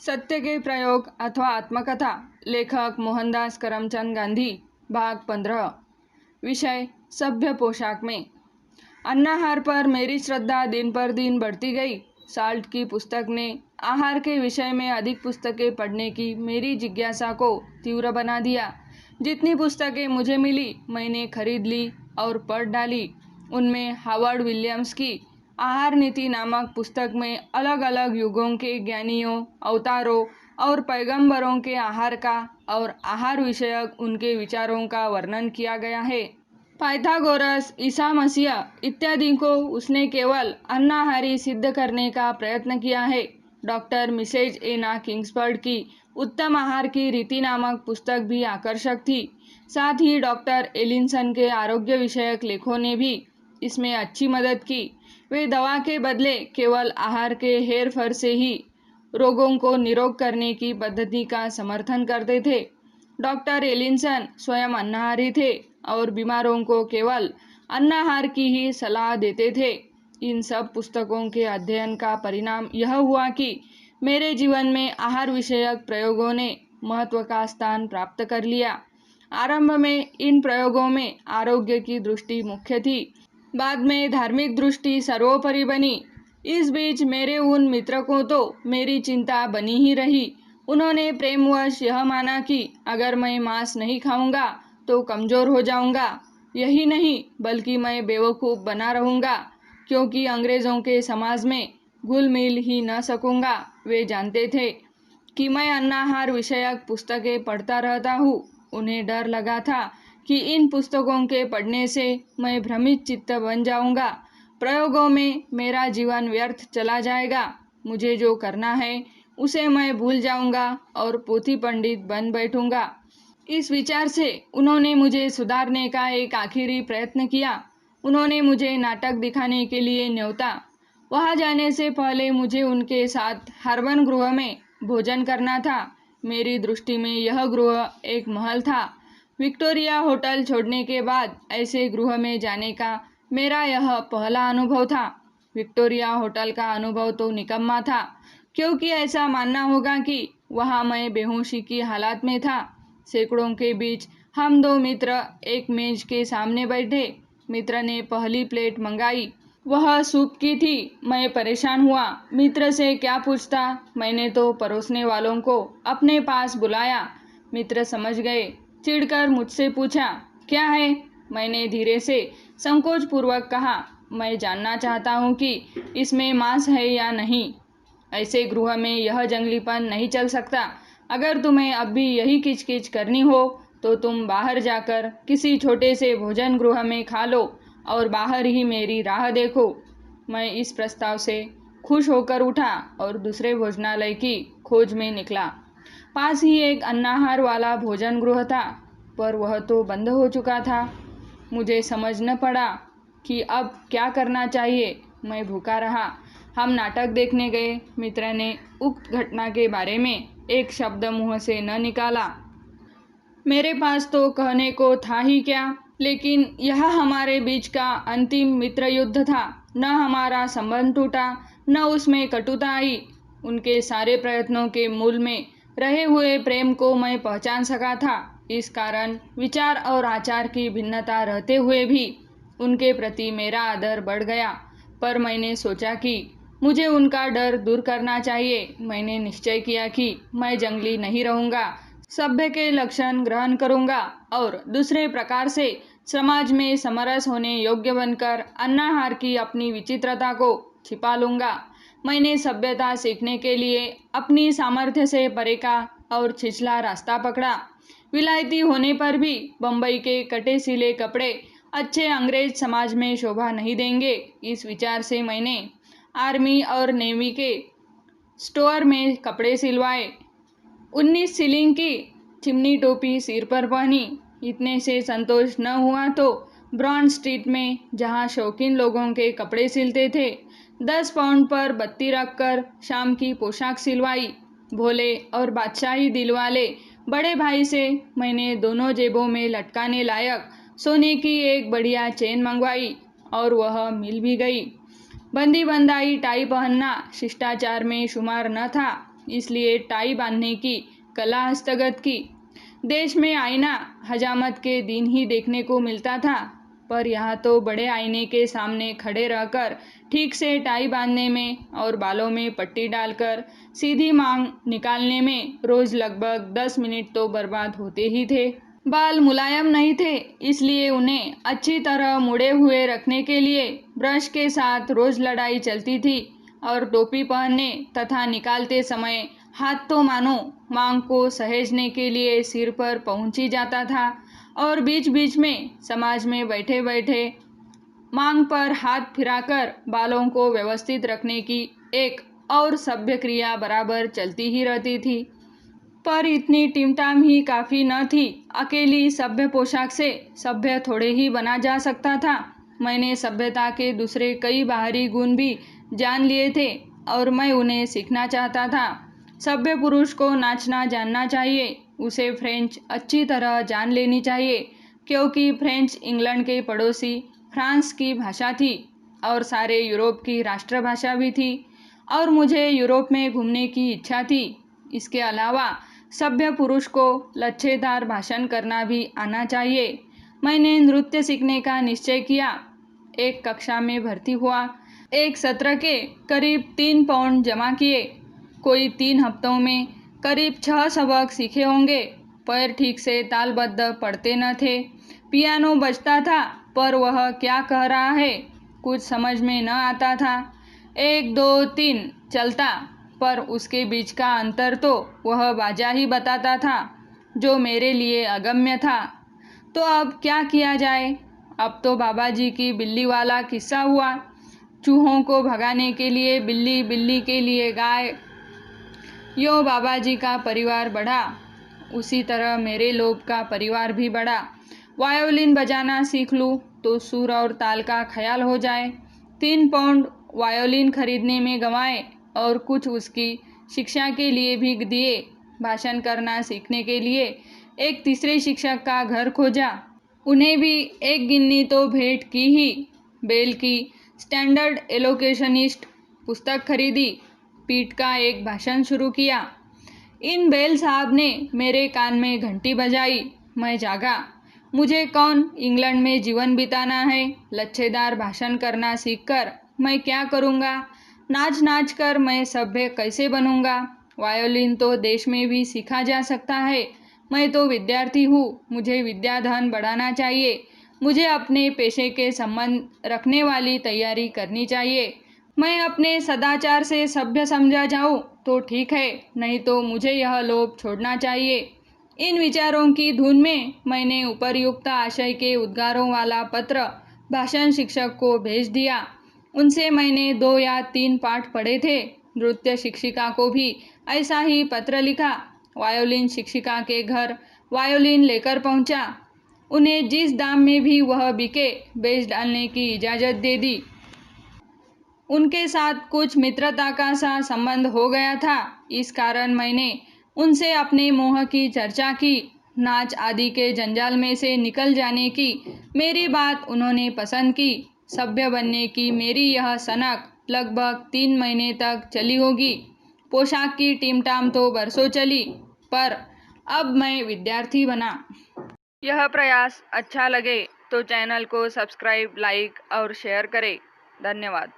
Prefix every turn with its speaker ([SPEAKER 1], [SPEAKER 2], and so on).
[SPEAKER 1] सत्य के प्रयोग अथवा आत्मकथा। लेखक मोहनदास करमचंद गांधी। भाग 15। विषय सभ्य पोशाक में। अन्नाहार पर मेरी श्रद्धा दिन पर दिन बढ़ती गई। साल्ट की पुस्तक ने आहार के विषय में अधिक पुस्तकें पढ़ने की मेरी जिज्ञासा को तीव्र बना दिया। जितनी पुस्तकें मुझे मिली मैंने खरीद ली और पढ़ डाली। उनमें हावर्ड विलियम्स की आहार नीति नामक पुस्तक में अलग अलग युगों के ज्ञानियों, अवतारों और पैगंबरों के आहार का और आहार विषयक उनके विचारों का वर्णन किया गया है। पाइथागोरस, ईसा मसीह इत्यादि को उसने केवल अन्नाहारी सिद्ध करने का प्रयत्न किया है। डॉक्टर मिसेज एना किंग्सफर्ड की उत्तम आहार की रीति नामक पुस्तक भी आकर्षक थी। साथ ही डॉक्टर एलिसन के आरोग्य विषयक लेखों ने भी इसमें अच्छी मदद की। वे दवा के बदले केवल आहार के हेर फेर से ही रोगों को निरोग करने की पद्धति का समर्थन करते थे। डॉक्टर एलिसन स्वयं अन्नाहारी थे और बीमारों को केवल अन्नाहार की ही सलाह देते थे। इन सब पुस्तकों के अध्ययन का परिणाम यह हुआ कि मेरे जीवन में आहार विषयक प्रयोगों ने महत्व का स्थान प्राप्त कर लिया। आरंभ में इन प्रयोगों में आरोग्य की दृष्टि मुख्य थी, बाद में धार्मिक दृष्टि सर्वोपरि बनी। इस बीच मेरे उन मित्र को तो मेरी चिंता बनी ही रही। उन्होंने प्रेमवश यह माना कि अगर मैं मांस नहीं खाऊंगा तो कमज़ोर हो जाऊंगा। यही नहीं बल्कि मैं बेवकूफ़ बना रहूंगा, क्योंकि अंग्रेज़ों के समाज में घुल मिल ही न सकूंगा। वे जानते थे कि मैं अन्नाहार विषयक पुस्तकें पढ़ता रहता हूँ। उन्हें डर लगा था कि इन पुस्तकों के पढ़ने से मैं भ्रमित चित्त बन जाऊंगा, प्रयोगों में मेरा जीवन व्यर्थ चला जाएगा, मुझे जो करना है उसे मैं भूल जाऊंगा और पोथी पंडित बन बैठूंगा। इस विचार से उन्होंने मुझे सुधारने का एक आखिरी प्रयत्न किया। उन्होंने मुझे नाटक दिखाने के लिए न्योता। वहां जाने से पहले मुझे उनके साथ हार्बन गृह में भोजन करना था। मेरी दृष्टि में यह गृह एक महल था। विक्टोरिया होटल छोड़ने के बाद ऐसे गृह में जाने का मेरा यह पहला अनुभव था। विक्टोरिया होटल का अनुभव तो निकम्मा था, क्योंकि ऐसा मानना होगा कि वहाँ मैं बेहोशी की हालत में था। सैकड़ों के बीच हम दो मित्र एक मेज के सामने बैठे। मित्र ने पहली प्लेट मंगाई, वह सूप की थी। मैं परेशान हुआ, मित्र से क्या पूछता। मैंने तो परोसने वालों को अपने पास बुलाया। मित्र समझ गए, चिढ़कर मुझसे पूछा, क्या है? मैंने धीरे से संकोच पूर्वक कहा, मैं जानना चाहता हूँ कि इसमें मांस है या नहीं। ऐसे गृह में यह जंगलीपन नहीं चल सकता। अगर तुम्हें अब भी यही किचकिच करनी हो तो तुम बाहर जाकर किसी छोटे से भोजन गृह में खा लो और बाहर ही मेरी राह देखो। मैं इस प्रस्ताव से खुश होकर उठा और दूसरे भोजनालय की खोज में निकला। पास ही एक अन्नाहार वाला भोजन गृह था, पर वह तो बंद हो चुका था। मुझे समझ न पड़ा कि अब क्या करना चाहिए। मैं भूखा रहा। हम नाटक देखने गए। मित्र ने उक्त घटना के बारे में एक शब्द मुंह से न निकाला। मेरे पास तो कहने को था ही क्या, लेकिन यह हमारे बीच का अंतिम मित्र युद्ध था। न हमारा संबंध टूटा, न उसमें कटुता आई। उनके सारे प्रयत्नों के मूल में रहे हुए प्रेम को मैं पहचान सका था। इस कारण विचार और आचार की भिन्नता रहते हुए भी उनके प्रति मेरा आदर बढ़ गया। पर मैंने सोचा कि मुझे उनका डर दूर करना चाहिए। मैंने निश्चय किया कि मैं जंगली नहीं रहूँगा, सभ्य के लक्षण ग्रहण करूँगा और दूसरे प्रकार से समाज में समरस होने योग्य बनकर अन्नाहार की अपनी विचित्रता को छिपा लूँगा। मैंने सभ्यता सीखने के लिए अपनी सामर्थ्य से परे का और छिछला रास्ता पकड़ा। विलायती होने पर भी बम्बई के कटे सिले कपड़े अच्छे अंग्रेज समाज में शोभा नहीं देंगे। इस विचार से मैंने आर्मी और नेवी के स्टोर में कपड़े सिलवाए। 19 सीलिंग की चिमनी टोपी सिर पर पहनी। इतने से संतोष न हुआ तो ब्रॉड स्ट्रीट में, जहाँ शौकीन लोगों के कपड़े सिलते थे, 10 पाउंड पर बत्ती रखकर शाम की पोशाक सिलवाई। भोले और बादशाही दिल वाले बड़े भाई से मैंने दोनों जेबों में लटकाने लायक सोने की एक बढ़िया चेन मंगवाई और वह मिल भी गई। बंदी बंदाई टाई पहनना शिष्टाचार में शुमार न था। इसलिए टाई बांधने की कला हस्तगत की। देश में आईना हजामत के दिन ही देखने को मिलता था, पर यहाँ तो बड़े आईने के सामने खड़े रहकर ठीक से टाई बांधने में और बालों में पट्टी डालकर सीधी मांग निकालने में रोज लगभग 10 मिनट तो बर्बाद होते ही थे। बाल मुलायम नहीं थे, इसलिए उन्हें अच्छी तरह मुड़े हुए रखने के लिए ब्रश के साथ रोज लड़ाई चलती थी और टोपी पहनने तथा निकालते समय हाथ तो मानो मांग को सहेजने के लिए सिर पर पहुंच ही जाता था और बीच बीच में समाज में बैठे बैठे मांग पर हाथ फिराकर बालों को व्यवस्थित रखने की एक और सभ्य क्रिया बराबर चलती ही रहती थी। पर इतनी टिमटाम ही काफ़ी न थी। अकेली सभ्य पोशाक से सभ्य थोड़े ही बना जा सकता था। मैंने सभ्यता के दूसरे कई बाहरी गुण भी जान लिए थे और मैं उन्हें सीखना चाहता था। सभ्य पुरुष को नाचना जानना चाहिए, उसे फ्रेंच अच्छी तरह जान लेनी चाहिए, क्योंकि फ्रेंच इंग्लैंड के पड़ोसी फ्रांस की भाषा थी और सारे यूरोप की राष्ट्रभाषा भी थी और मुझे यूरोप में घूमने की इच्छा थी। इसके अलावा सभ्य पुरुष को लच्छेदार भाषण करना भी आना चाहिए। मैंने नृत्य सीखने का निश्चय किया। एक कक्षा में भर्ती हुआ। एक सत्र के करीब 3 पाउंड जमा किए। कोई 3 हफ्तों में करीब 6 सबक सीखे होंगे। पैर ठीक से तालबद्ध पड़ते न थे। पियानो बजता था, पर वह क्या कह रहा है कुछ समझ में न आता था। 1 2 3 चलता, पर उसके बीच का अंतर तो वह बाजा ही बताता था, जो मेरे लिए अगम्य था। तो अब क्या किया जाए? अब तो बाबा जी की बिल्ली वाला किस्सा हुआ। चूहों को भगाने के लिए बिल्ली, बिल्ली के लिए गाय। यो बाबा जी का परिवार बढ़ा, उसी तरह मेरे लोग का परिवार भी बढ़ा। वायोलिन बजाना सीख लूँ तो सुर और ताल का ख्याल हो जाए। 3 पाउंड वायोलिन खरीदने में गंवाए और कुछ उसकी शिक्षा के लिए भी दिए। भाषण करना सीखने के लिए एक तीसरे शिक्षक का घर खोजा। उन्हें भी एक गिन्नी तो भेंट की ही। बेल की स्टैंडर्ड एलोकेशनिस्ट पुस्तक खरीदी। पीठ का एक भाषण शुरू किया। इन बेल साहब ने मेरे कान में घंटी बजाई। मैं जागा। मुझे कौन इंग्लैंड में जीवन बिताना है? लच्छेदार भाषण करना सीखकर मैं क्या करूँगा? नाच नाच कर मैं सभ्य कैसे बनूंगा? वायोलिन तो देश में भी सीखा जा सकता है। मैं तो विद्यार्थी हूँ, मुझे विद्याधन बढ़ाना चाहिए। मुझे अपने पेशे के संबंध रखने वाली तैयारी करनी चाहिए। मैं अपने सदाचार से सभ्य समझा जाऊँ तो ठीक है, नहीं तो मुझे यह लोभ छोड़ना चाहिए। इन विचारों की धुन में मैंने उपर्युक्त आशय के उद्गारों वाला पत्र भाषण शिक्षक को भेज दिया। उनसे मैंने 2 या 3 पाठ पढ़े थे। नृत्य शिक्षिका को भी ऐसा ही पत्र लिखा। वायोलिन शिक्षिका के घर वायोलिन लेकर पहुंचा। उन्हें जिस दाम में भी वह बिके बेच डालने की इजाज़त दे दी। उनके साथ कुछ मित्रता का सा संबंध हो गया था। इस कारण मैंने उनसे अपने मोह की चर्चा की। नाच आदि के जंजाल में से निकल जाने की मेरी बात उन्होंने पसंद की। सभ्य बनने की मेरी यह सनक लगभग 3 महीने तक चली होगी। पोशाक की टिमटाम तो बरसों चली, पर अब मैं विद्यार्थी बना। यह प्रयास अच्छा लगे तो चैनल को सब्सक्राइब, लाइक और शेयर करें। धन्यवाद।